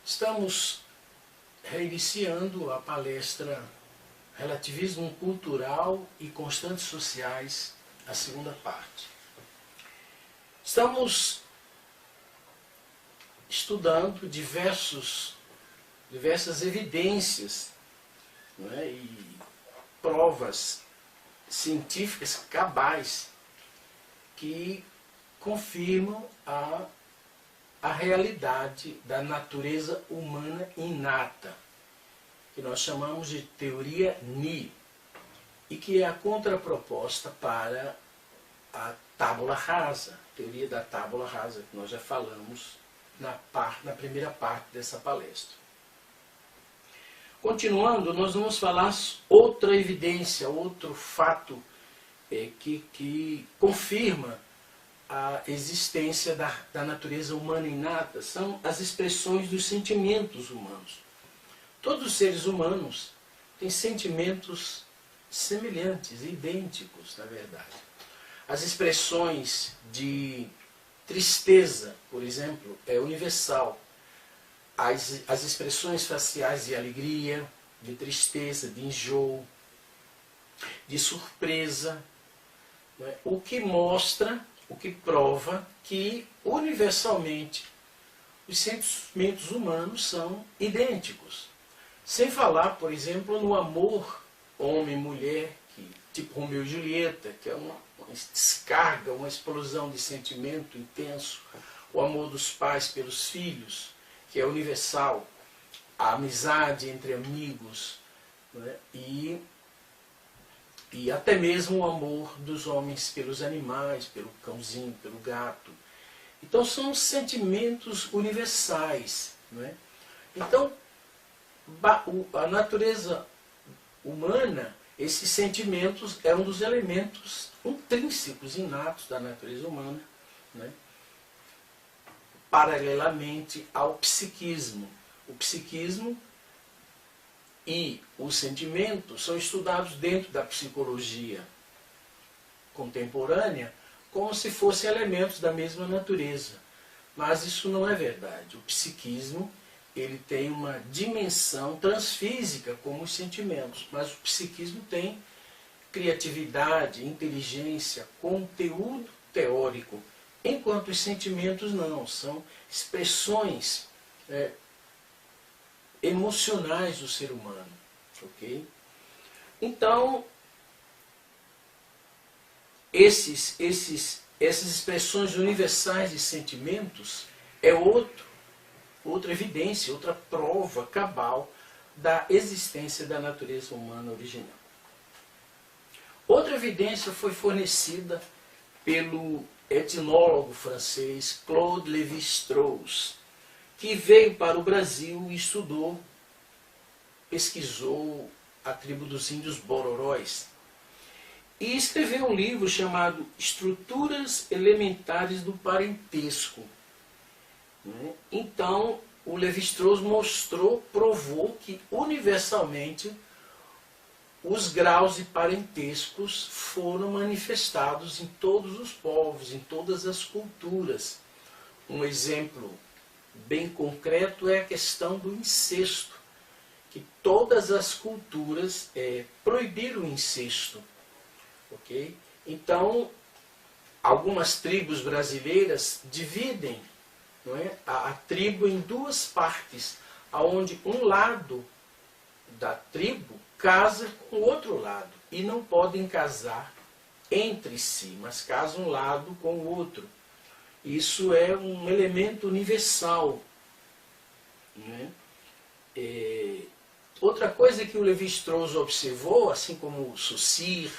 Estamos reiniciando a palestra Relativismo Cultural e Constantes Sociais, a segunda parte. Estamos estudando diversas evidências, e provas científicas cabais que confirmam a realidade da natureza humana inata, que nós chamamos de teoria Ni, e que é a contraproposta para a tábula rasa, teoria da tábula rasa, que nós já falamos na primeira parte dessa palestra. Continuando, nós vamos falar outra evidência, outro fato que confirma a existência da natureza humana inata, são as expressões dos sentimentos humanos. Todos os seres humanos têm sentimentos semelhantes, idênticos, na verdade. As expressões de tristeza, por exemplo, é universal. As expressões faciais de alegria, de tristeza, de enjoo, de surpresa, o que mostra, o que prova que universalmente os sentimentos humanos são idênticos. Sem falar, por exemplo, no amor homem-mulher, tipo Romeu e Julieta, que é uma descarga, uma explosão de sentimento intenso, o amor dos pais pelos filhos, que é universal, a amizade entre amigos, e até mesmo o amor dos homens pelos animais, pelo cãozinho, pelo gato. Então são sentimentos universais. Então, a natureza humana, esses sentimentos é um dos elementos intrínsecos, inatos da natureza humana, paralelamente ao psiquismo. O psiquismo e os sentimentos são estudados dentro da psicologia contemporânea como se fossem elementos da mesma natureza. Mas isso não é verdade. O psiquismo ele tem uma dimensão transfísica como os sentimentos, mas o psiquismo tem criatividade, inteligência, conteúdo teórico, enquanto os sentimentos não, são expressões emocionais do ser humano. Ok? Então, essas expressões universais de sentimentos é outra evidência, outra prova cabal da existência da natureza humana original. Outra evidência foi fornecida pelo etnólogo francês Claude Lévi-Strauss, que veio para o Brasil e estudou, pesquisou a tribo dos índios bororóis e escreveu um livro chamado Estruturas Elementares do Parentesco. Então, o Lévi-Strauss provou que universalmente os graus de parentescos foram manifestados em todos os povos, em todas as culturas. Um exemplo bem concreto é a questão do incesto, que todas as culturas proibiram o incesto. Okay? Então, algumas tribos brasileiras dividem a tribo em duas partes, onde um lado da tribo casa com o outro lado, e não podem casar entre si, mas casam um lado com o outro. Isso é um elemento universal. Outra coisa que o Lévi-Strauss observou, assim como o Saussure,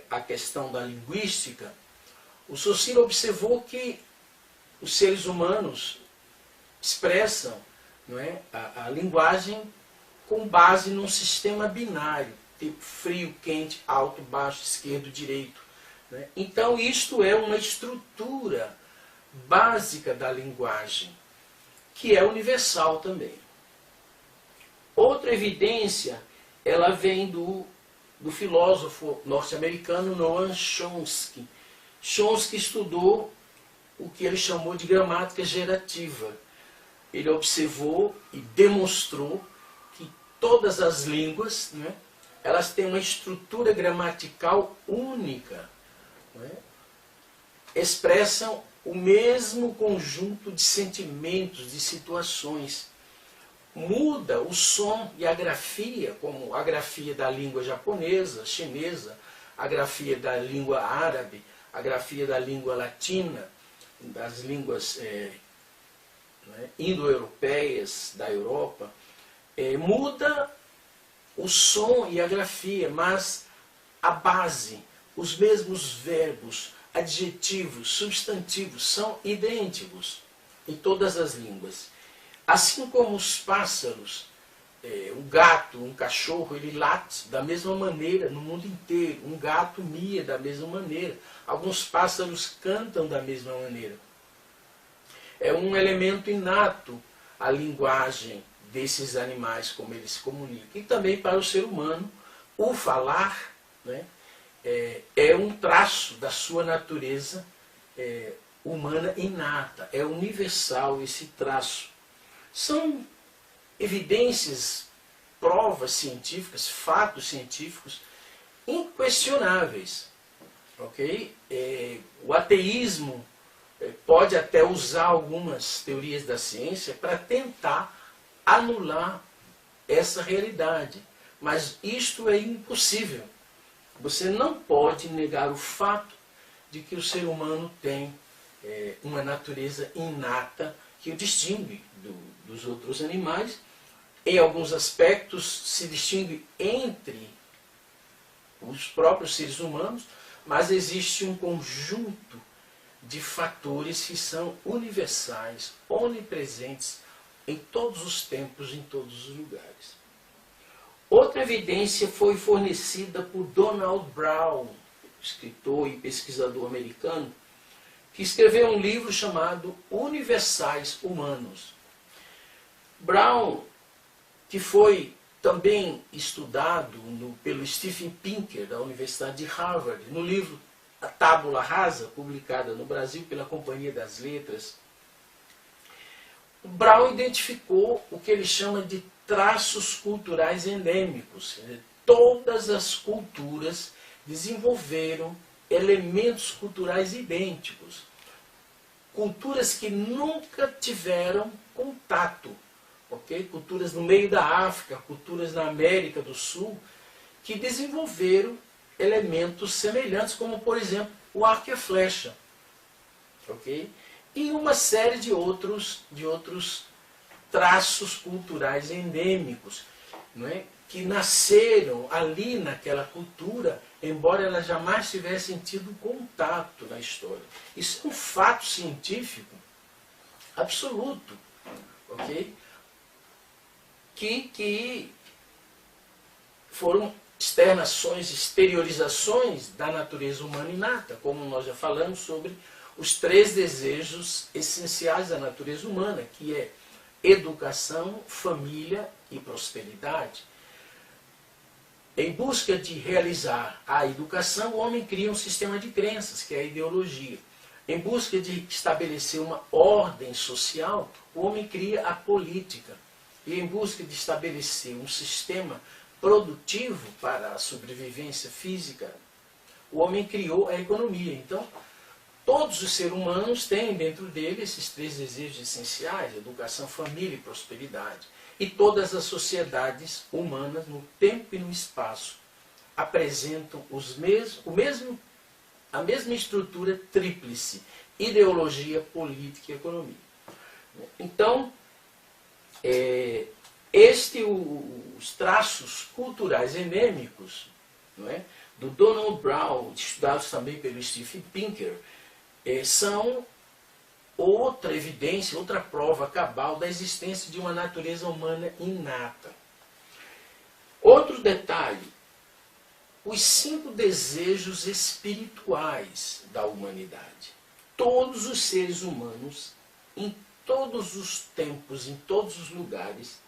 a questão da linguística, o Saussure observou que os seres humanos expressam a linguagem com base num sistema binário, tipo frio, quente, alto, baixo, esquerdo, direito. Então isto é uma estrutura básica da linguagem, que é universal também. Outra evidência, ela vem do filósofo norte-americano Noam Chomsky. Chomsky estudou o que ele chamou de gramática gerativa. ele observou e demonstrou que todas as línguas, né, elas têm uma estrutura gramatical única, né, expressam o mesmo conjunto de sentimentos, de situações. Muda o som e a grafia, como a grafia da língua japonesa, chinesa, a grafia da língua árabe, a grafia da língua latina, das línguas indo-europeias da Europa. Muda o som e a grafia, mas a base, os mesmos verbos, adjetivos, substantivos são idênticos em todas as línguas. Assim como os pássaros, um gato, um cachorro, ele late da mesma maneira no mundo inteiro. Um gato mia da mesma maneira. Alguns pássaros cantam da mesma maneira. É um elemento inato a linguagem desses animais, como eles se comunicam. E também para o ser humano, o falar, né, é um traço da sua natureza humana inata. É universal esse traço. São evidências, provas científicas, fatos científicos inquestionáveis. Okay? O ateísmo pode até usar algumas teorias da ciência para tentar anular essa realidade. Mas isto é impossível. Você não pode negar o fato de que o ser humano tem uma natureza inata que o distingue dos outros animais. Em alguns aspectos se distingue entre os próprios seres humanos, mas existe um conjunto de fatores que são universais, onipresentes em todos os tempos, em todos os lugares. Outra evidência foi fornecida por Donald Brown, escritor e pesquisador americano, que escreveu um livro chamado Universais Humanos. Brown, que foi também estudado pelo Steven Pinker, da Universidade de Harvard, no livro A Tábula Rasa, publicada no Brasil pela Companhia das Letras, Brown identificou o que ele chama de traços culturais endêmicos. Todas as culturas desenvolveram elementos culturais idênticos. Culturas que nunca tiveram contato. Okay? Culturas no meio da África, culturas na América do Sul, que desenvolveram elementos semelhantes, como, por exemplo, o arco e a flecha. Okay? E uma série de outros traços culturais endêmicos, não é? Que nasceram ali naquela cultura, embora ela jamais tivesse tido contato na história. Isso é um fato científico absoluto, ok? Que foram externações, exteriorizações da natureza humana inata, como nós já falamos sobre os 3 desejos essenciais da natureza humana, que é educação, família e prosperidade. Em busca de realizar a educação, o homem cria um sistema de crenças, que é a ideologia. Em busca de estabelecer uma ordem social, o homem cria a política. E em busca de estabelecer um sistema produtivo para a sobrevivência física, o homem criou a economia. Então, todos os seres humanos têm dentro dele esses 3 desejos essenciais: educação, família e prosperidade. E todas as sociedades humanas, no tempo e no espaço, apresentam a mesma estrutura tríplice: ideologia, política e economia. Então, os traços culturais endêmicos, não é, do Donald Brown, estudados também pelo Steven Pinker, são outra evidência, outra prova cabal da existência de uma natureza humana inata. Outro detalhe: os 5 desejos espirituais da humanidade. Todos os seres humanos, em todos os tempos, em todos os lugares,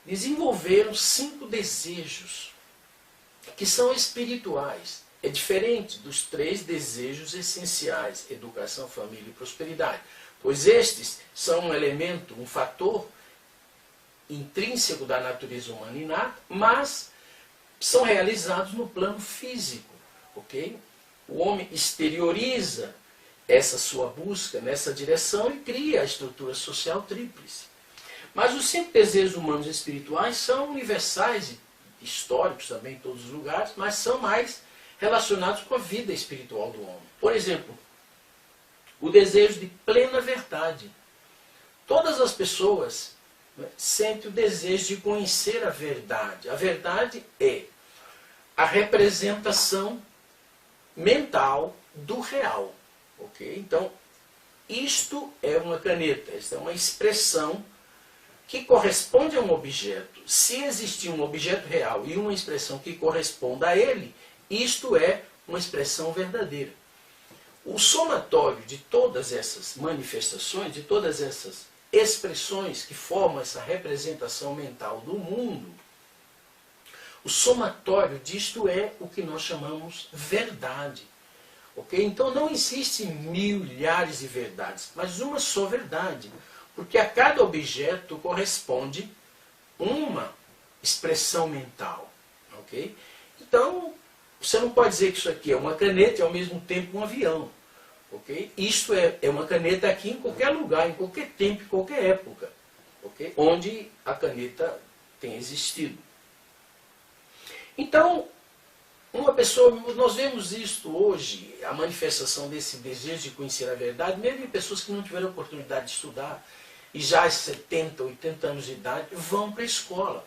desenvolveram 5 desejos que são espirituais. É diferente dos 3 desejos essenciais: educação, família e prosperidade. pois estes são um elemento, um fator intrínseco da natureza humana inata, mas são realizados no plano físico, ok? O homem exterioriza essa sua busca nessa direção e cria a estrutura social tríplice. Mas os 5 desejos humanos espirituais são universais e históricos também em todos os lugares, mas são mais relacionados com a vida espiritual do homem. Por exemplo, o desejo de plena verdade. Todas as pessoas, né, sentem o desejo de conhecer a verdade. A verdade é a representação mental do real. Okay? Então, isto é uma caneta, esta é uma expressão que corresponde a um objeto. Se existir um objeto real e uma expressão que corresponda a ele, isto é uma expressão verdadeira. O somatório de todas essas manifestações, de todas essas expressões que formam essa representação mental do mundo, o somatório disto é o que nós chamamos verdade. Okay? Então não existem milhares de verdades, mas uma só verdade. Porque a cada objeto corresponde uma expressão mental. Okay? Então, você não pode dizer que isso aqui é uma caneta e ao mesmo tempo um avião. Okay? Isto é uma caneta aqui em qualquer lugar, em qualquer tempo, em qualquer época. Okay? Onde a caneta tem existido. Então, uma pessoa, nós vemos isto hoje, a manifestação desse desejo de conhecer a verdade, mesmo em pessoas que não tiveram oportunidade de estudar, e já aos 70, 80 anos de idade, vão para a escola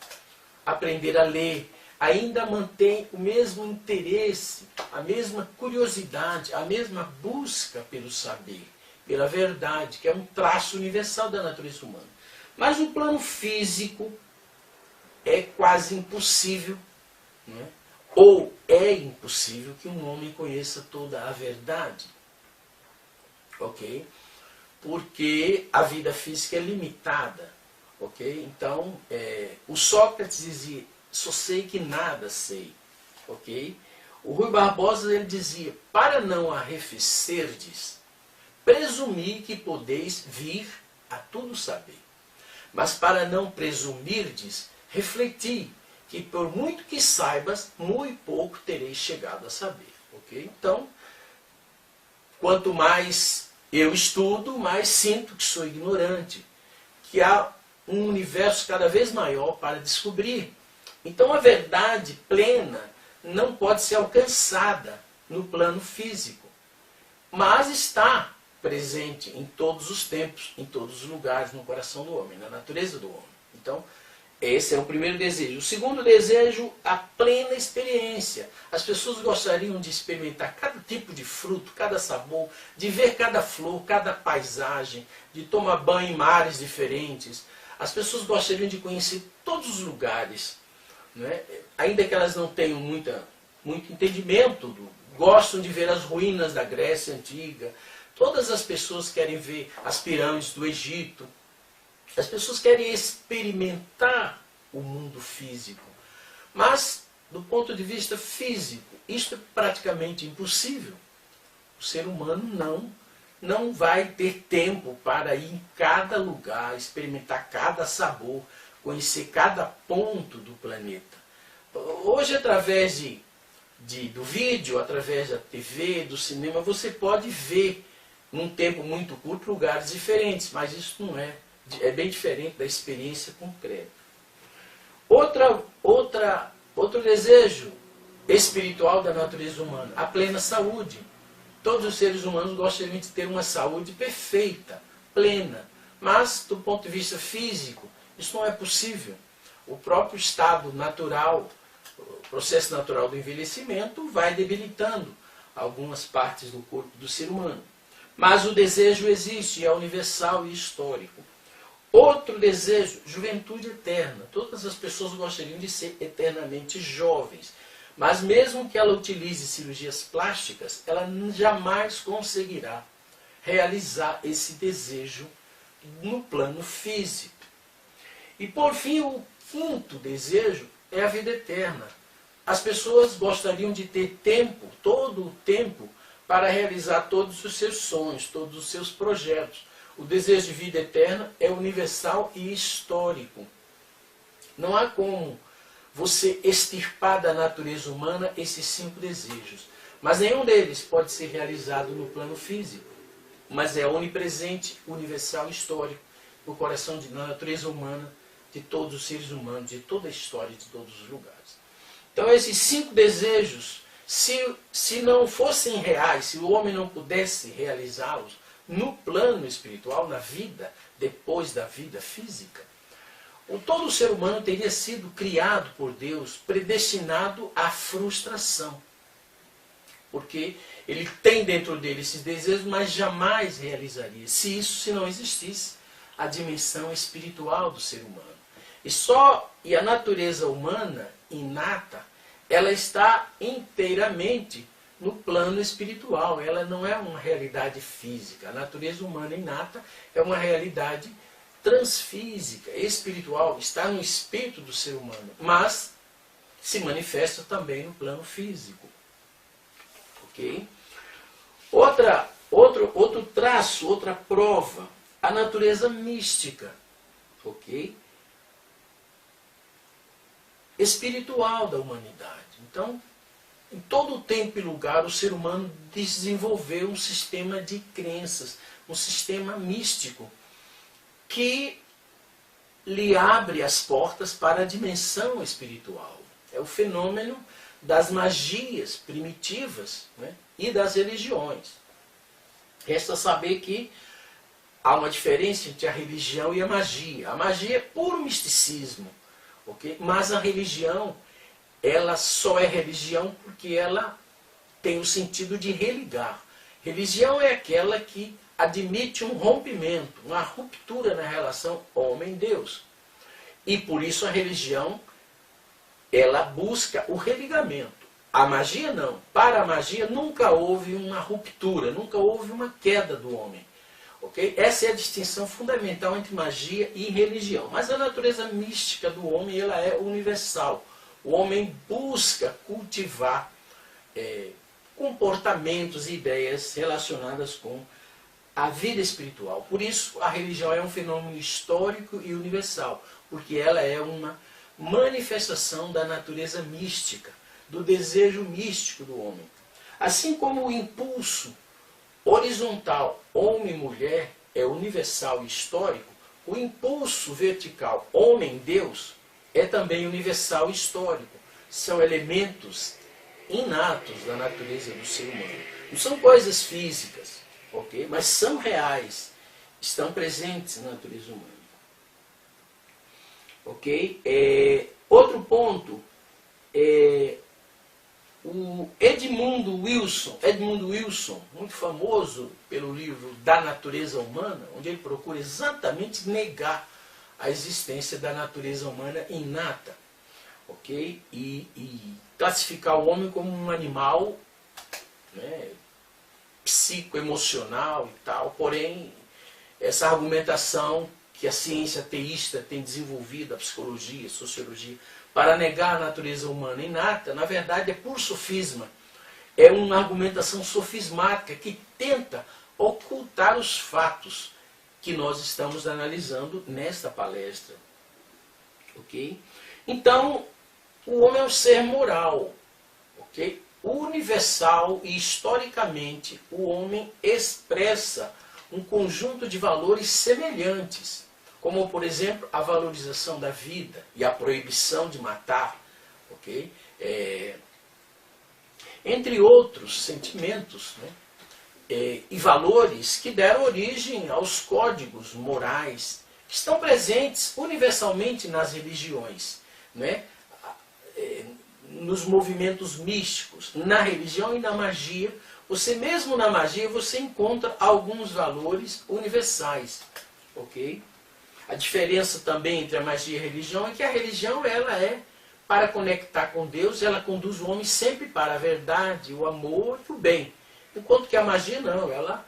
aprender a ler, ainda mantém o mesmo interesse, a mesma curiosidade, a mesma busca pelo saber, pela verdade, que é um traço universal da natureza humana. Mas no plano físico é quase impossível, né? Ou é impossível que um homem conheça toda a verdade. Ok? Porque a vida física é limitada. Ok? Então, o Sócrates dizia, só sei que nada sei. Ok? O Rui Barbosa ele dizia, para não arrefecerdes, presumi que podeis vir a tudo saber. Mas para não presumirdes, refleti que por muito que saibas, muito pouco tereis chegado a saber. Ok? Então, quanto mais eu estudo, mais sinto que sou ignorante, que há um universo cada vez maior para descobrir. Então a verdade plena não pode ser alcançada no plano físico, mas está presente em todos os tempos, em todos os lugares, no coração do homem, na natureza do homem. Então, esse é o primeiro desejo. O segundo desejo, a plena experiência. As pessoas gostariam de experimentar cada tipo de fruto, cada sabor, de ver cada flor, cada paisagem, de tomar banho em mares diferentes. As pessoas gostariam de conhecer todos os lugares, né? Ainda que elas não tenham muito entendimento, gostam de ver as ruínas da Grécia Antiga. Todas as pessoas querem ver as pirâmides do Egito. As pessoas querem experimentar o mundo físico. Mas, do ponto de vista físico, isto é praticamente impossível. O ser humano não vai ter tempo para ir em cada lugar, experimentar cada sabor, conhecer cada ponto do planeta. Hoje, através do vídeo, através da TV, do cinema, você pode ver, num tempo muito curto, lugares diferentes, mas isso não é bem diferente da experiência concreta. Outro desejo espiritual da natureza humana, a plena saúde. Todos os seres humanos gostariam de ter uma saúde perfeita, plena, mas do ponto de vista físico, isso não é possível. O próprio estado natural, o processo natural do envelhecimento vai debilitando algumas partes do corpo do ser humano. Mas o desejo existe, é universal e histórico. Outro desejo, juventude eterna. Todas as pessoas gostariam de ser eternamente jovens. Mas mesmo que ela utilize cirurgias plásticas, ela jamais conseguirá realizar esse desejo no plano físico. E por fim, o quinto desejo é a vida eterna. As pessoas gostariam de ter tempo, todo o tempo, para realizar todos os seus sonhos, todos os seus projetos. O desejo de vida eterna é universal e histórico. Não há como você extirpar da natureza humana esses 5 desejos. Mas nenhum deles pode ser realizado no plano físico. Mas é onipresente, universal e histórico no coração da natureza humana, de todos os seres humanos, de toda a história, de todos os lugares. Então esses 5 desejos, se não fossem reais, se o homem não pudesse realizá-los no plano espiritual, na vida, depois da vida física, todo ser humano teria sido criado por Deus, predestinado à frustração. Porque ele tem dentro dele esses desejos, mas jamais realizaria, se não existisse a dimensão espiritual do ser humano. E a natureza humana, inata, ela está inteiramente no plano espiritual. Ela não é uma realidade física. A natureza humana inata é uma realidade transfísica, espiritual, está no espírito do ser humano, mas se manifesta também no plano físico. Ok? Outro traço, outra prova, a natureza mística, ok? Espiritual da humanidade. Então, em todo tempo e lugar, o ser humano desenvolveu um sistema de crenças, um sistema místico, que lhe abre as portas para a dimensão espiritual. É o fenômeno das magias primitivas, né, e das religiões. Resta saber que há uma diferença entre a religião e a magia. A magia é puro misticismo, okay? Mas a religião, ela só é religião porque ela tem o sentido de religar. Religião é aquela que admite um rompimento, uma ruptura na relação homem-deus. E por isso a religião, ela busca o religamento. A magia não. Para a magia nunca houve uma ruptura, nunca houve uma queda do homem. Okay? Essa é a distinção fundamental entre magia e religião. Mas a natureza mística do homem, ela é universal. O homem busca cultivar comportamentos e ideias relacionadas com a vida espiritual. Por isso, a religião é um fenômeno histórico e universal, porque ela é uma manifestação da natureza mística, do desejo místico do homem. Assim como o impulso horizontal homem-mulher é universal e histórico, o impulso vertical homem-Deus é também universal e histórico. São elementos inatos da natureza do ser humano. Não são coisas físicas, ok? Mas são reais, estão presentes na natureza humana. Ok? Outro ponto, o Edmund Wilson, muito famoso pelo livro Da Natureza Humana, onde ele procura exatamente negar a existência da natureza humana inata, ok? E classificar o homem como um animal, né, psicoemocional e tal. Porém, essa argumentação que a ciência teísta tem desenvolvido, a psicologia, a sociologia, para negar a natureza humana inata, na verdade é puro sofisma. É uma argumentação sofismática que tenta ocultar os fatos que nós estamos analisando nesta palestra. Ok? Então, o homem é um ser moral. Ok? Universal e historicamente, o homem expressa um conjunto de valores semelhantes, como, por exemplo, a valorização da vida e a proibição de matar, ok? Entre outros sentimentos, né? E valores que deram origem aos códigos morais que estão presentes universalmente nas religiões, né? Nos movimentos místicos, na religião e na magia. Você mesmo na magia você encontra alguns valores universais, ok? A diferença também entre a magia e a religião é que a religião, ela é para conectar com Deus, ela conduz o homem sempre para a verdade, o amor e o bem. Enquanto que a magia não, ela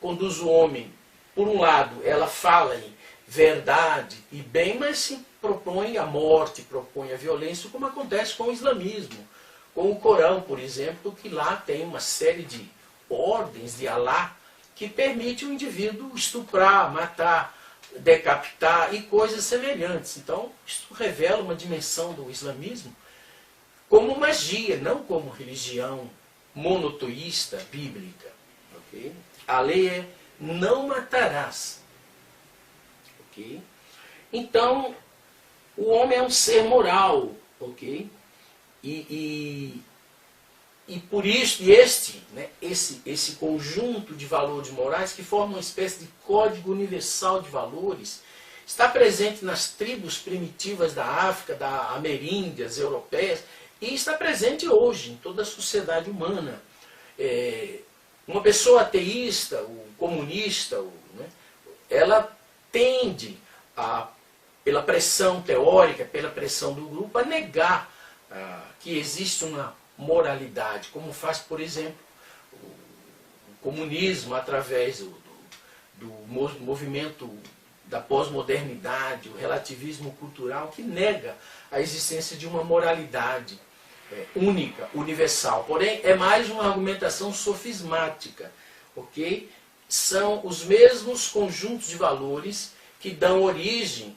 conduz o homem, por um lado, ela fala em verdade e bem, mas se propõe a morte, propõe a violência, como acontece com o islamismo, com o Corão, por exemplo, que lá tem uma série de ordens de Alá, que permite o indivíduo estuprar, matar, decapitar e coisas semelhantes. Então, isso revela uma dimensão do islamismo como magia, não como religião monoteísta bíblica. Okay? A lei é não matarás. Okay? Então, o homem é um ser moral. Okay? E por isso, esse conjunto de valores morais que forma uma espécie de código universal de valores, está presente nas tribos primitivas da África, da ameríndias, europeias, e está presente hoje em toda a sociedade humana. Uma pessoa ateísta, ou comunista, ela tende, pela pressão teórica, pela pressão do grupo, a negar que existe uma moralidade, como faz, por exemplo, o comunismo através do movimento da pós-modernidade, o relativismo cultural, que nega a existência de uma moralidade única, universal. Porém, é mais uma argumentação sofismática, ok? São os mesmos conjuntos de valores que dão origem,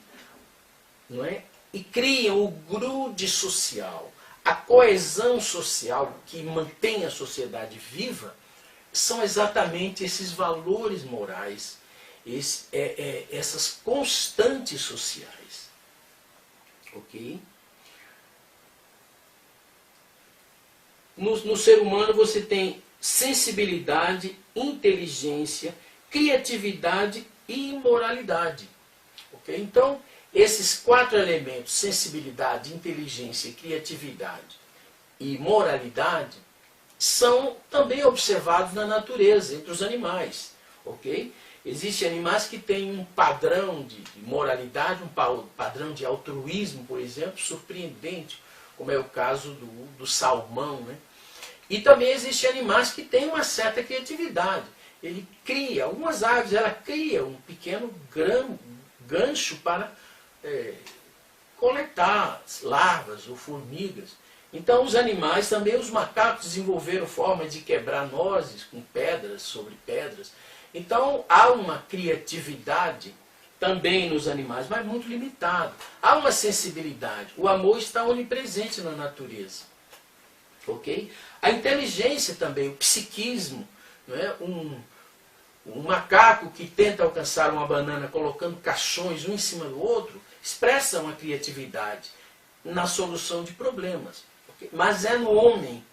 não é? E criam o grude social, a coesão social que mantém a sociedade viva, são exatamente esses valores morais, essas constantes sociais. Ok? No ser humano você tem sensibilidade, inteligência, criatividade e moralidade. Ok? Então, esses 4 elementos, sensibilidade, inteligência, criatividade e moralidade, são também observados na natureza, entre os animais. Ok? Existem animais que têm um padrão de moralidade, um padrão de altruísmo, por exemplo, surpreendente, como é o caso do salmão. Né? E também existem animais que têm uma certa criatividade. Ele cria, algumas aves, ela cria um pequeno gancho para coletar larvas ou formigas. Então os animais, também os macacos, desenvolveram formas de quebrar nozes com pedras sobre pedras. Então há uma criatividade também nos animais, mas muito limitado. Há uma sensibilidade. O amor está onipresente na natureza. Ok? A inteligência também, o psiquismo. Não é? Um macaco que tenta alcançar uma banana colocando caixões um em cima do outro, expressa uma criatividade na solução de problemas. Okay? Mas é no homem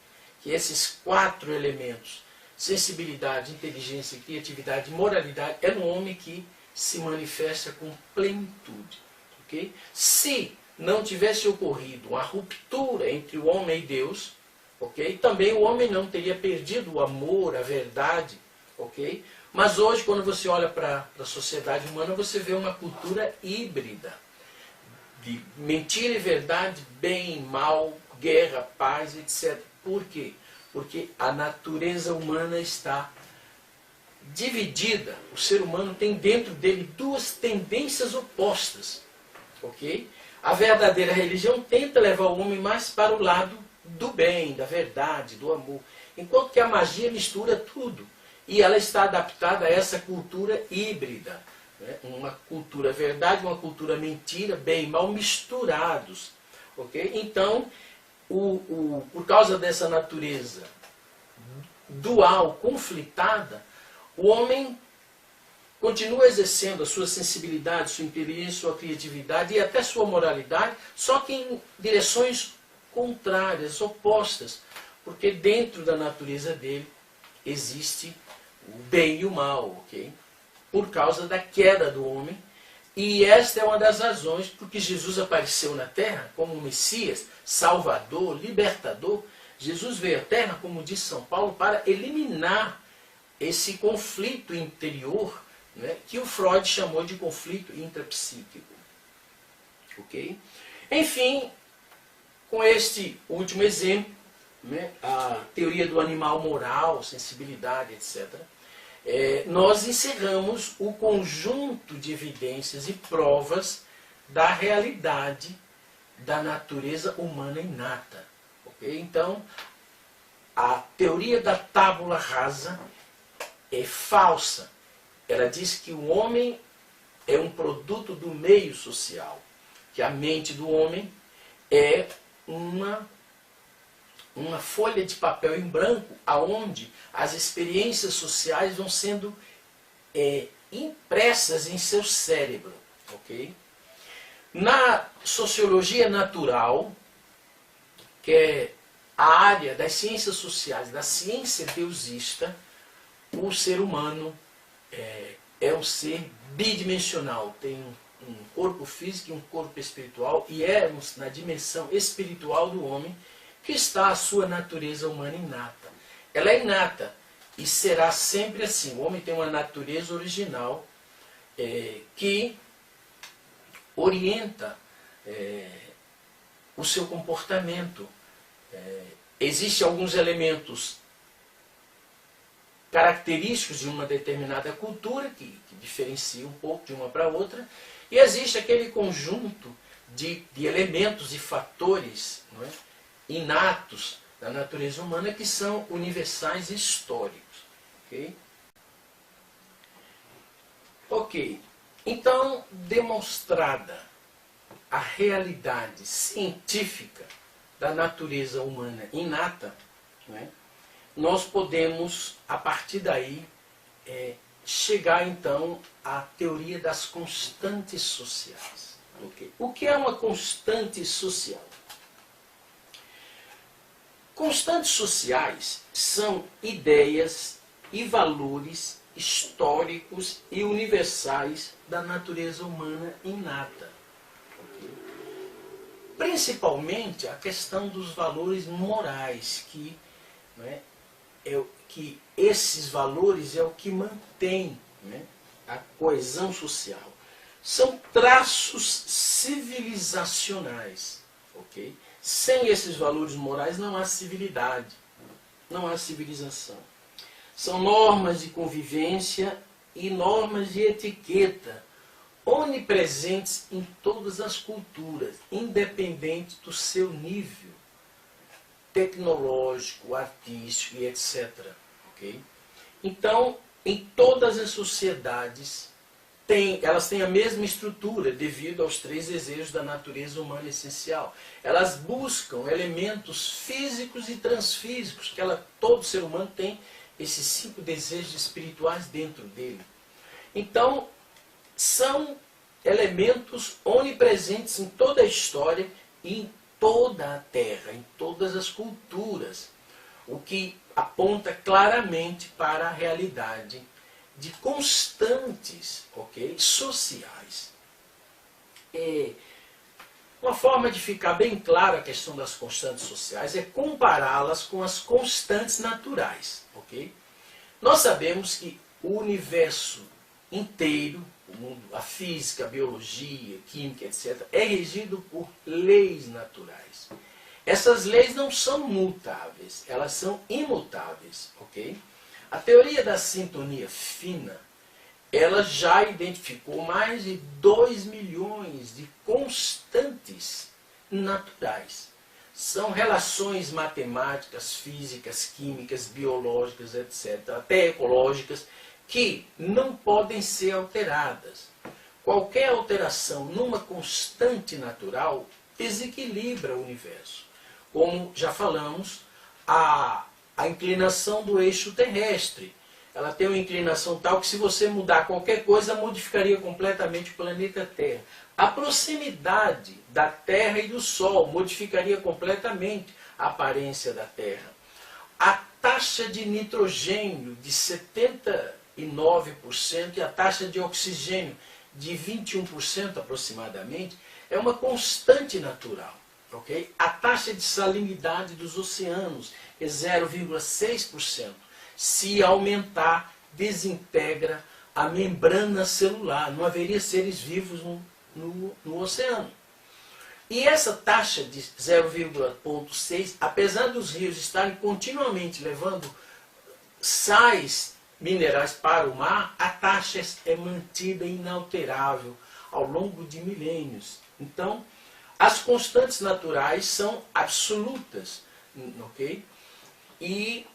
que esses 4 elementos, sensibilidade, inteligência, criatividade e moralidade, é no homem que se manifesta com plenitude. Okay? Se não tivesse ocorrido uma ruptura entre o homem e Deus, okay, também o homem não teria perdido o amor, a verdade. Okay? Mas hoje, quando você olha para a sociedade humana, você vê uma cultura híbrida. De mentira e verdade, bem e mal, guerra, paz, etc. Por quê? Porque a natureza humana está dividida. O ser humano tem dentro dele 2 tendências opostas. Ok? A verdadeira religião tenta levar o homem mais para o lado do bem, da verdade, do amor. Enquanto que a magia mistura tudo. E ela está adaptada a essa cultura híbrida. Né? Uma cultura verdade, uma cultura mentira, bem e mal misturados. Okay? Então, por causa dessa natureza dual, conflitada, o homem continua exercendo a sua sensibilidade, sua inteligência, sua criatividade e até sua moralidade, só que em direções contrárias, opostas. Porque dentro da natureza dele existe o bem e o mal, ok? Por causa da queda do homem. E esta é uma das razões porque Jesus apareceu na Terra como Messias, Salvador, Libertador. Jesus veio à Terra, como diz São Paulo, para eliminar esse conflito interior, né, que o Freud chamou de conflito intrapsíquico. Ok? Enfim, com este último exemplo, né, a teoria do animal moral, sensibilidade, etc., nós encerramos o conjunto de evidências e provas da realidade da natureza humana inata. Okay? Então, a teoria da tábula rasa é falsa. Ela diz que o homem é um produto do meio social, que a mente do homem é uma folha de papel em branco, aonde as experiências sociais vão sendo impressas em seu cérebro. Okay? Na sociologia natural, que é a área das ciências sociais, da ciência deusista, o ser humano é um ser bidimensional, tem um corpo físico e um corpo espiritual, e é na dimensão espiritual do homem que está a sua natureza humana inata. Ela é inata e será sempre assim. O homem tem uma natureza original que orienta o seu comportamento. Existem alguns elementos característicos de uma determinada cultura que diferencia um pouco de uma para outra, e existe aquele conjunto de elementos e fatores, não é, inatos da natureza humana que são universais e históricos. Ok. Então, demonstrada a realidade científica da natureza humana inata, não é, nós podemos, a partir daí, chegar então à teoria das constantes sociais. Okay? O que é uma constante social? Constantes sociais são ideias e valores históricos e universais da natureza humana inata. Okay? Principalmente a questão dos valores morais, que, não é, que esses valores é o que mantém, né, a coesão social. São traços civilizacionais. Okay? Sem esses valores morais não há civilidade, não há civilização. São normas de convivência e normas de etiqueta, onipresentes em todas as culturas, independente do seu nível tecnológico, artístico e etc. Okay? Então, em todas as sociedades, elas têm a mesma estrutura devido aos 3 desejos da natureza humana essencial. Elas buscam elementos físicos e transfísicos, que todo ser humano tem esses 5 desejos espirituais dentro dele. Então, são elementos onipresentes em toda a história e em toda a Terra, em todas as culturas, o que aponta claramente para a realidade de constantes, okay, sociais. Uma forma de ficar bem clara a questão das constantes sociais é compará-las com as constantes naturais. Okay? Nós sabemos que o universo inteiro, o mundo, a física, a biologia, a química, etc., é regido por leis naturais. Essas leis não são mutáveis, elas são imutáveis. Okay? A teoria da sintonia fina, ela já identificou mais de 2 milhões de constantes naturais. São relações matemáticas, físicas, químicas, biológicas, etc., até ecológicas, que não podem ser alteradas. Qualquer alteração numa constante natural desequilibra o universo. Como já falamos, a inclinação do eixo terrestre. Ela tem uma inclinação tal que, se você mudar qualquer coisa, modificaria completamente o planeta Terra. A proximidade da Terra e do Sol modificaria completamente a aparência da Terra. A taxa de nitrogênio de 79% e a taxa de oxigênio de 21% aproximadamente é uma constante natural. Okay? A taxa de salinidade dos oceanos é 0,6%. Se aumentar, desintegra a membrana celular. Não haveria seres vivos no oceano. E essa taxa de 0,6, apesar dos rios estarem continuamente levando sais minerais para o mar, a taxa é mantida inalterável ao longo de milênios. Então, as constantes naturais são absolutas. Okay? E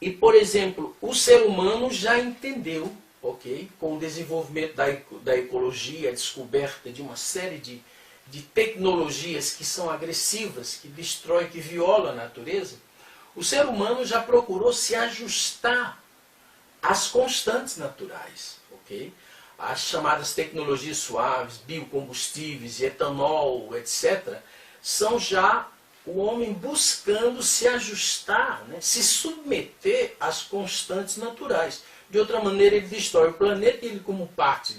E, por exemplo, o ser humano já entendeu, ok, com o desenvolvimento da ecologia, a descoberta de uma série de tecnologias que são agressivas, que destroem, que violam a natureza, o ser humano já procurou se ajustar às constantes naturais, ok? As chamadas tecnologias suaves, biocombustíveis, etanol, etc., são já o homem buscando se ajustar, né, se submeter às constantes naturais. De outra maneira, ele destrói o planeta e ele, como parte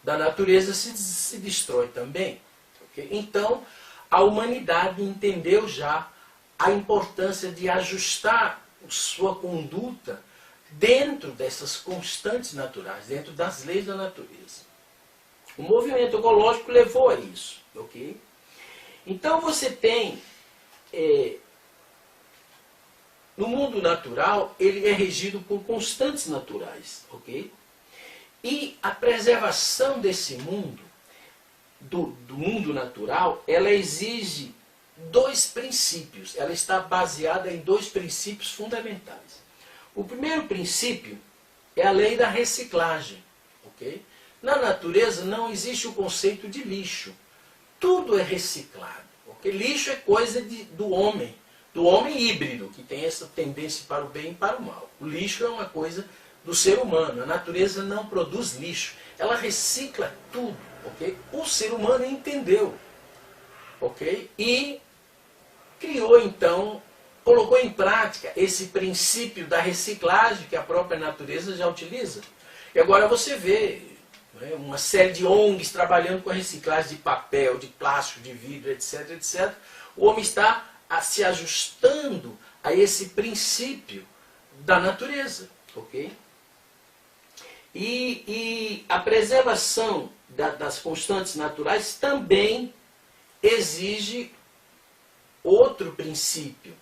da natureza, se destrói também. Okay? Então, a humanidade entendeu já a importância de ajustar sua conduta dentro dessas constantes naturais, dentro das leis da natureza. O movimento ecológico levou a isso. Okay? Então, você tem... no mundo natural, ele é regido por constantes naturais, ok? E a preservação desse mundo, do mundo natural, ela exige dois princípios. Ela está baseada em dois princípios fundamentais. O primeiro princípio é a lei da reciclagem, ok? Na natureza não existe o conceito de lixo. Tudo é reciclado. Porque lixo é coisa do homem híbrido, que tem essa tendência para o bem e para o mal. O lixo é uma coisa do ser humano. A natureza não produz lixo. Ela recicla tudo. Okay? O ser humano entendeu. Okay? E criou, então, colocou em prática esse princípio da reciclagem que a própria natureza já utiliza. E agora você vê uma série de ONGs trabalhando com a reciclagem de papel, de plástico, de vidro, etc, etc. O homem está se ajustando a esse princípio da natureza, ok? E a preservação das constantes naturais também exige outro princípio,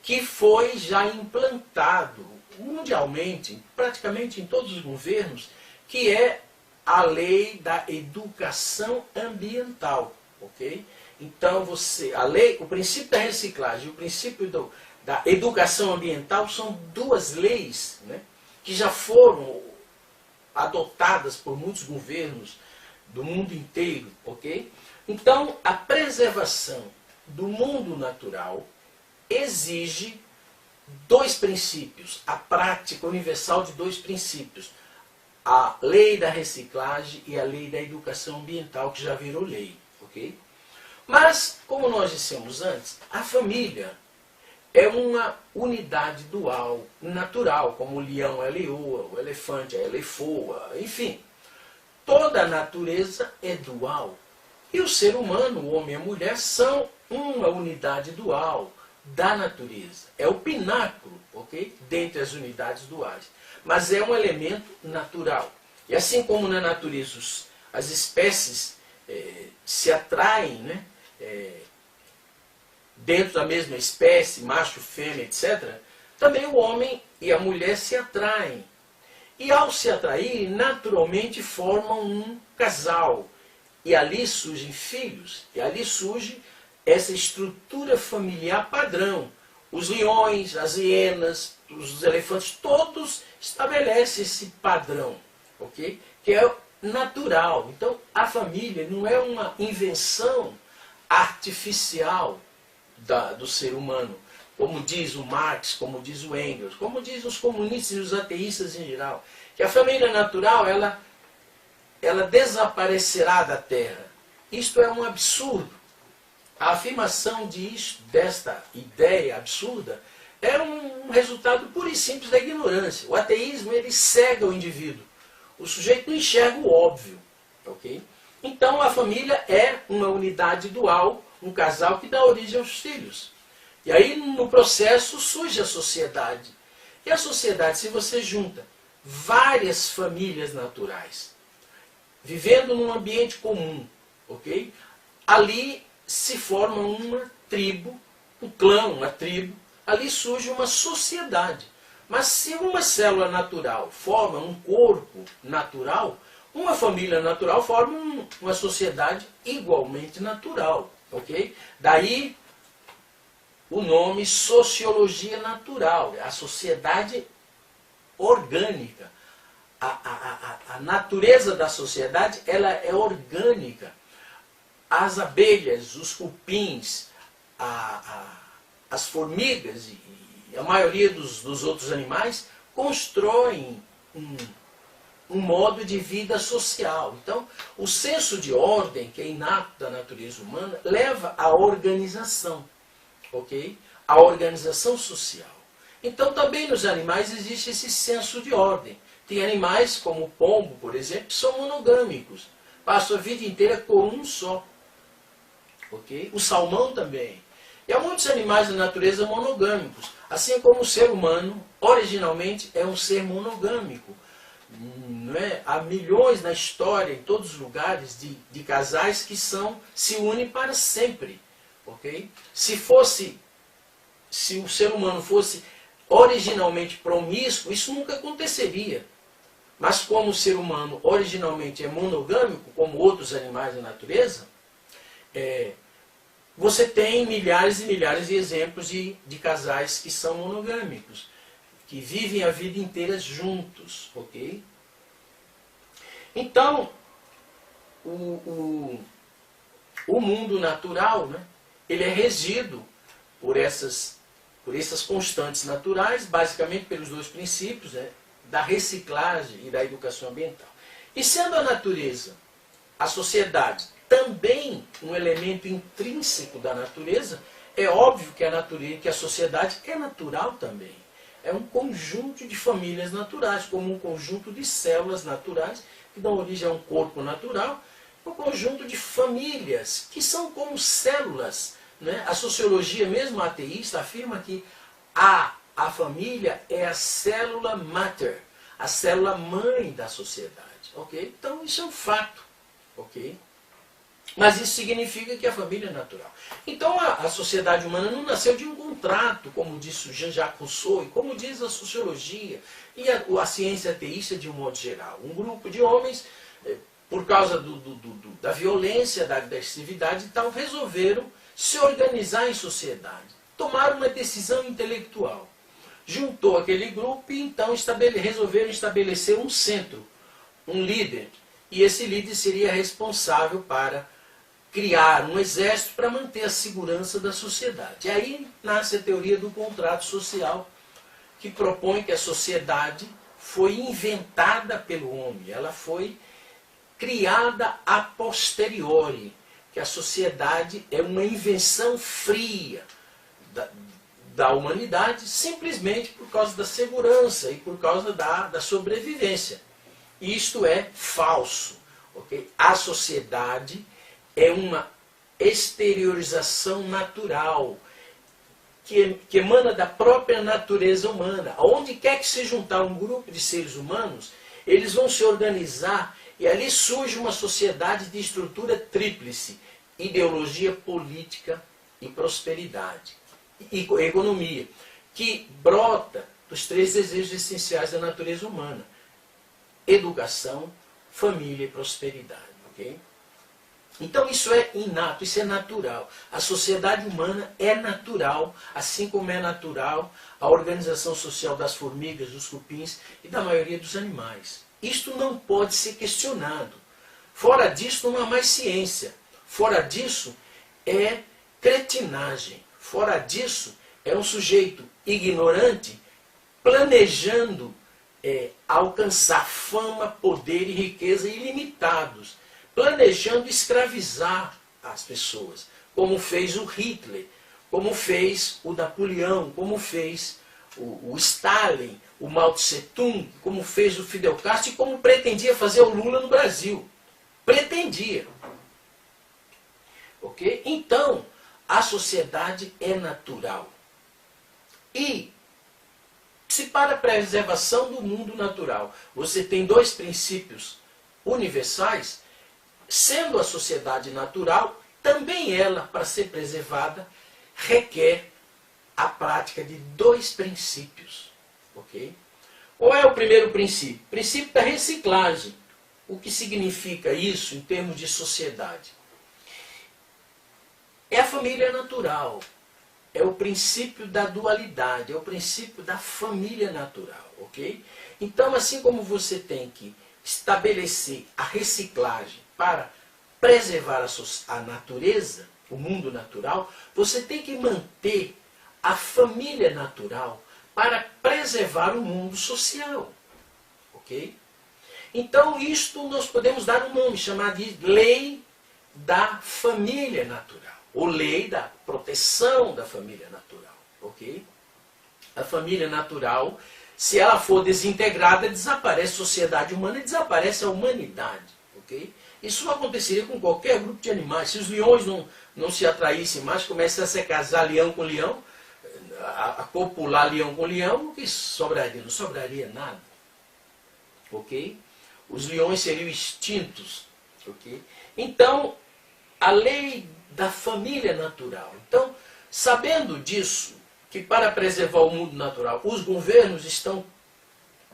que foi já implantado mundialmente, praticamente em todos os governos, que é a lei da educação ambiental, ok? Então o princípio da reciclagem e o princípio da educação ambiental são duas leis, né, que já foram adotadas por muitos governos do mundo inteiro, ok? Então a preservação do mundo natural exige dois princípios, a prática universal de dois princípios. A lei da reciclagem e a lei da educação ambiental, que já virou lei. Okay? Mas, como nós dissemos antes, a família é uma unidade dual, natural, como o leão é a leoa, o elefante é a elefoa, enfim. Toda a natureza é dual. E o ser humano, o homem e a mulher, são uma unidade dual da natureza. É o pináculo, ok? Dentre as unidades duais. Mas é um elemento natural. E assim como na natureza as espécies se atraem, né, dentro da mesma espécie, macho, fêmea, etc., também o homem e a mulher se atraem. E ao se atrair, naturalmente formam um casal. E ali surgem filhos, e ali surge essa estrutura familiar padrão. Os leões, as hienas, os elefantes, todos estabelecem esse padrão, ok? Que é natural. Então, a família não é uma invenção artificial do ser humano, como diz o Marx, como diz o Engels, como diz os comunistas e os ateístas em geral, que a família natural, ela desaparecerá da Terra. Isto é um absurdo. A afirmação desta ideia absurda é um resultado puro e simples da ignorância. O ateísmo, ele cega o indivíduo. O sujeito não enxerga o óbvio. Okay? Então a família é uma unidade dual, um casal que dá origem aos filhos. E aí no processo surge a sociedade. E a sociedade, se você junta várias famílias naturais, vivendo num ambiente comum, ok? Ali se forma uma tribo, um clã, uma tribo, ali surge uma sociedade. Mas se uma célula natural forma um corpo natural, uma família natural forma uma sociedade igualmente natural. Okay? Daí o nome sociologia natural, a sociedade orgânica. A natureza da sociedade, ela é orgânica. As abelhas, os cupins, as formigas e a maioria dos outros animais constroem um modo de vida social. Então, o senso de ordem, que é inato da natureza humana, leva à organização, ok? A organização social. Então, também nos animais existe esse senso de ordem. Tem animais, como o pombo, por exemplo, que são monogâmicos. Passam a vida inteira com um só. Okay? O salmão também. E há muitos animais da natureza monogâmicos. Assim como o ser humano, originalmente, é um ser monogâmico. Não é? Há milhões na história, em todos os lugares, de casais que se unem para sempre. Okay? Se o ser humano fosse originalmente promíscuo, isso nunca aconteceria. Mas como o ser humano originalmente é monogâmico, como outros animais da natureza, você tem milhares e milhares de exemplos de casais que são monogâmicos, que vivem a vida inteira juntos, ok? Então, o mundo natural, né, ele é regido por essas constantes naturais, basicamente pelos dois princípios, né, da reciclagem e da educação ambiental. E sendo a natureza, a sociedade, também um elemento intrínseco da natureza, é óbvio que a sociedade é natural também. É um conjunto de famílias naturais, como um conjunto de células naturais, que dão origem a um corpo natural, um conjunto de famílias, que são como células. Né? A sociologia, mesmo ateísta, afirma que a família é a célula mater, a célula mãe da sociedade. Okay? Então, isso é um fato. Okay? Mas isso significa que a família é natural. Então a sociedade humana não nasceu de um contrato, como disse Jean-Jacques Rousseau, e como diz a sociologia e a ciência ateísta de um modo geral. Um grupo de homens, por causa da violência, da agressividade e tal, resolveram se organizar em sociedade. Tomaram uma decisão intelectual. Juntou aquele grupo e então resolveram estabelecer um centro, um líder. E esse líder seria responsável para criar um exército para manter a segurança da sociedade. E aí nasce a teoria do contrato social, que propõe que a sociedade foi inventada pelo homem, ela foi criada a posteriori, que a sociedade é uma invenção fria da humanidade, simplesmente por causa da segurança e por causa da sobrevivência. Isto é falso. Okay? A sociedade é uma exteriorização natural, que emana da própria natureza humana. Onde quer que se juntar um grupo de seres humanos, eles vão se organizar e ali surge uma sociedade de estrutura tríplice: ideologia, política e prosperidade. E economia, que brota dos três desejos essenciais da natureza humana: educação, família e prosperidade. Okay? Então isso é inato, isso é natural. A sociedade humana é natural, assim como é natural a organização social das formigas, dos cupins e da maioria dos animais. Isto não pode ser questionado. Fora disso não há mais ciência. Fora disso é cretinagem. Fora disso é um sujeito ignorante planejando alcançar fama, poder e riqueza ilimitados, planejando escravizar as pessoas, como fez o Hitler, como fez o Napoleão, como fez o Stalin, o Mao Tse Tung, como fez o Fidel Castro e como pretendia fazer o Lula no Brasil. Pretendia. Ok? Então, a sociedade é natural. E se para a preservação do mundo natural você tem dois princípios universais, sendo a sociedade natural, também ela, para ser preservada, requer a prática de dois princípios. Okay? Qual é o primeiro princípio? O princípio da reciclagem. O que significa isso em termos de sociedade? É a família natural. é o princípio da dualidade, é o princípio da família natural, ok? Então, assim como você tem que estabelecer a reciclagem para preservar a natureza, o mundo natural, você tem que manter a família natural para preservar o mundo social, ok? Então, isto nós podemos dar um nome, chamar de lei da família natural, ou lei da proteção da família natural, ok? A família natural, se ela for desintegrada, desaparece a sociedade humana e desaparece a humanidade, ok? Isso não aconteceria com qualquer grupo de animais. Se os leões não se atraíssem mais, começassem a casar leão com leão, a copular leão com leão, o que sobraria? Não sobraria nada, ok? Os leões seriam extintos, ok? Então, a lei da família natural. Então, sabendo disso, que para preservar o mundo natural, os governos estão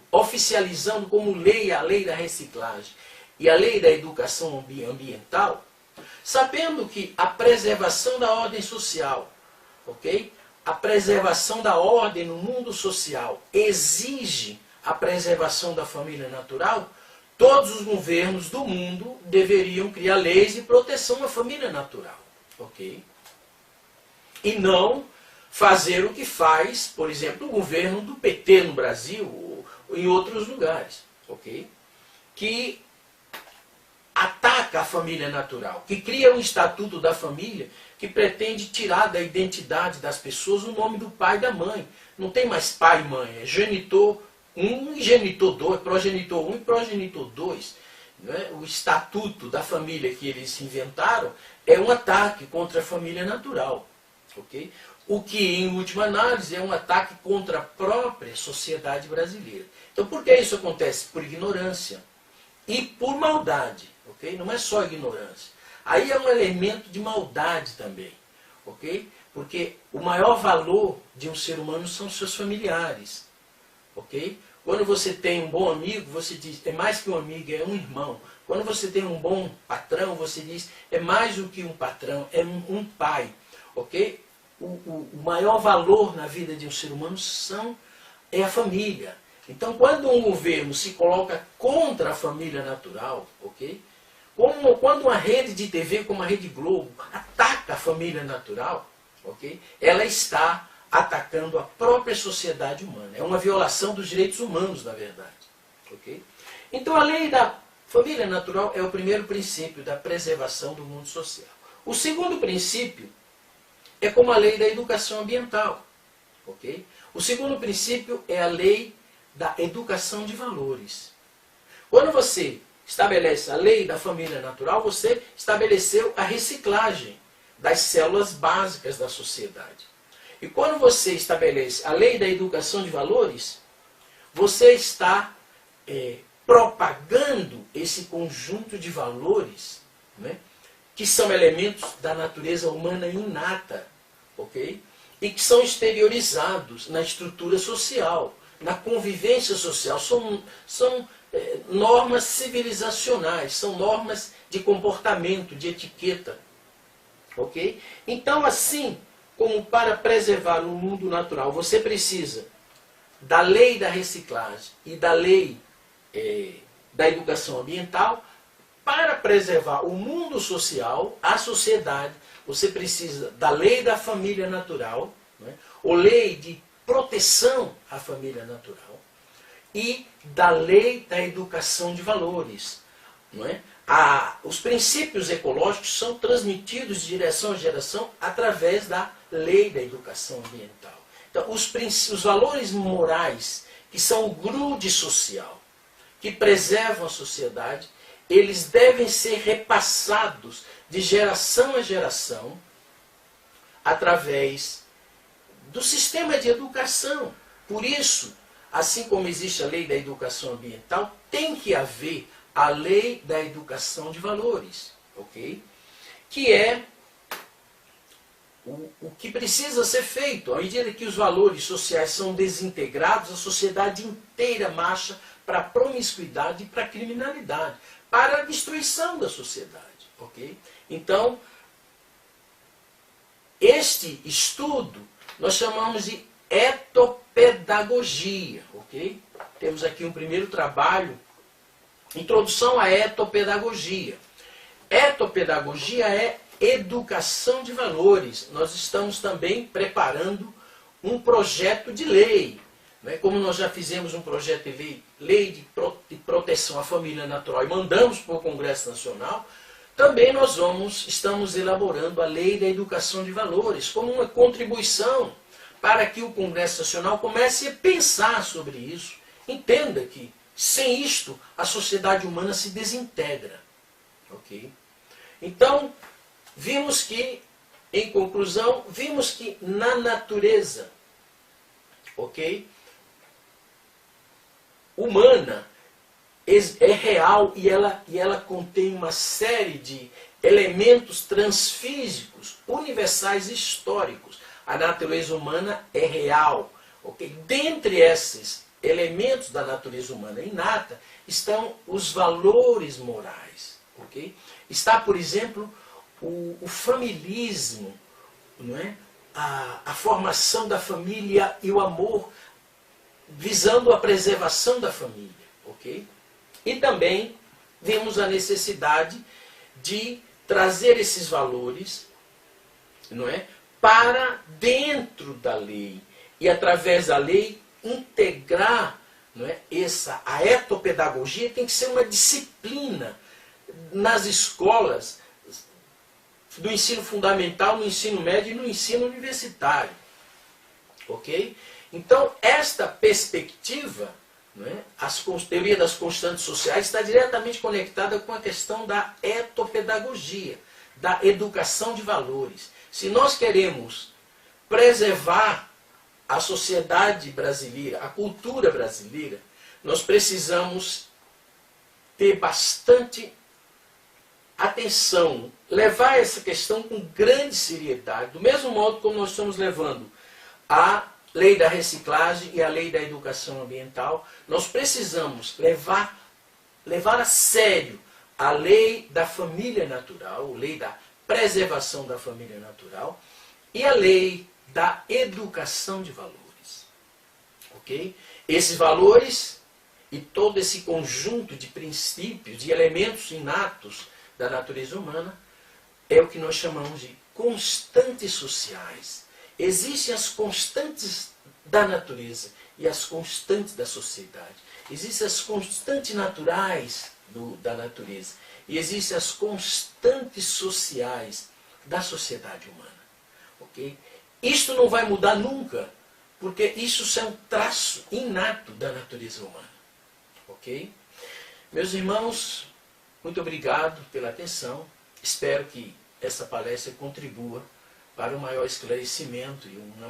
oficializando como lei a lei da reciclagem e a lei da educação ambiental, sabendo que a preservação da ordem social, ok? A preservação da ordem no mundo social exige a preservação da família natural, todos os governos do mundo deveriam criar leis de proteção à família natural, ok? E não fazer o que faz, por exemplo, o governo do PT no Brasil ou em outros lugares, ok? Que ataca a família natural, que cria um estatuto da família que pretende tirar da identidade das pessoas o nome do pai e da mãe. Não tem mais pai e mãe, é genitor 1 e genitor 2, progenitor 1 e progenitor 2. Né? O estatuto da família que eles inventaram é um ataque contra a família natural. Okay? O que, em última análise, é um ataque contra a própria sociedade brasileira. Então, por que isso acontece? Por ignorância e por maldade. Okay? Não é só ignorância. Aí é um elemento de maldade também. Okay? Porque o maior valor de um ser humano são seus familiares. Okay? Quando você tem um bom amigo, você diz, é mais que um amigo, é um irmão. Quando você tem um bom patrão, você diz, é mais do que um patrão, é um pai. Ok? O maior valor na vida de um ser humano é a família. Então, quando um governo se coloca contra a família natural, ok? Quando uma rede de TV como a Rede Globo ataca a família natural, ok? Ela está atacando a própria sociedade humana. É uma violação dos direitos humanos, na verdade. Okay? Então, a lei da família natural é o primeiro princípio da preservação do mundo social. O segundo princípio é como a lei da educação ambiental. Okay? O segundo princípio é a lei da educação de valores. Quando você estabelece a lei da família natural, você estabeleceu a reciclagem das células básicas da sociedade. E quando você estabelece a lei da educação de valores, você está propagando esse conjunto de valores, né, que são elementos da natureza humana inata, ok? E que são exteriorizados na estrutura social, na convivência social. São normas civilizacionais, são normas de comportamento, de etiqueta. Ok? Então, assim como para preservar o mundo natural, você precisa da lei da reciclagem e da lei da educação ambiental, para preservar o mundo social, a sociedade, você precisa da lei da família natural, né, ou lei de proteção à família natural, e da lei da educação de valores. Não é? Os princípios ecológicos são transmitidos de geração a geração através da lei da educação ambiental. Então, os valores morais, que são o grude social, que preservam a sociedade, eles devem ser repassados de geração a geração através do sistema de educação. Por isso, assim como existe a lei da educação ambiental, tem que haver a lei da educação de valores, ok? Que é o que precisa ser feito. À medida que os valores sociais são desintegrados, a sociedade inteira marcha para a promiscuidade e para a criminalidade, para a destruição da sociedade, ok? Então, Este estudo nós chamamos de etopedagogia, ok? Temos aqui um primeiro trabalho, Introdução à Etopedagogia. Etopedagogia é educação de valores. Nós estamos também preparando um projeto de lei. Né? Como nós já fizemos um projeto de lei de proteção à família natural e mandamos para o Congresso Nacional, também nós estamos elaborando a lei da educação de valores como uma contribuição para que o Congresso Nacional comece a pensar sobre isso. Entenda que, sem isto, a sociedade humana se desintegra. Ok? Então, vimos que, em conclusão, vimos que na natureza, ok, humana, é real e ela contém uma série de elementos transfísicos, universais e históricos. A natureza humana é real. Ok? Dentre esses elementos da natureza humana inata estão os valores morais. Ok? Está, por exemplo, o familismo, não é? A formação da família e o amor visando a preservação da família. Ok? E também vemos a necessidade de trazer esses valores, não é, para dentro da lei e através da lei integrar, não é, a etopedagogia tem que ser uma disciplina nas escolas do ensino fundamental, no ensino médio e no ensino universitário. Ok? Então, esta perspectiva, não é, a teoria das constantes sociais está diretamente conectada com a questão da etopedagogia, da educação de valores. Se nós queremos preservar a sociedade brasileira, a cultura brasileira, nós precisamos ter bastante atenção, levar essa questão com grande seriedade, do mesmo modo como nós estamos levando a lei da reciclagem e a lei da educação ambiental, nós precisamos levar a sério a lei da família natural, a lei da preservação da família natural e a lei da educação de valores. Ok? Esses valores e todo esse conjunto de princípios, de elementos inatos da natureza humana é o que nós chamamos de constantes sociais. Existem as constantes da natureza e as constantes da sociedade. Existem as constantes naturais da natureza e existem as constantes sociais da sociedade humana. Ok? Isto não vai mudar nunca, porque isso é um traço inato da natureza humana. Ok? Meus irmãos, muito obrigado pela atenção. Espero que essa palestra contribua para um maior esclarecimento e uma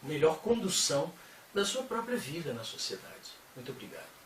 melhor condução da sua própria vida na sociedade. Muito obrigado.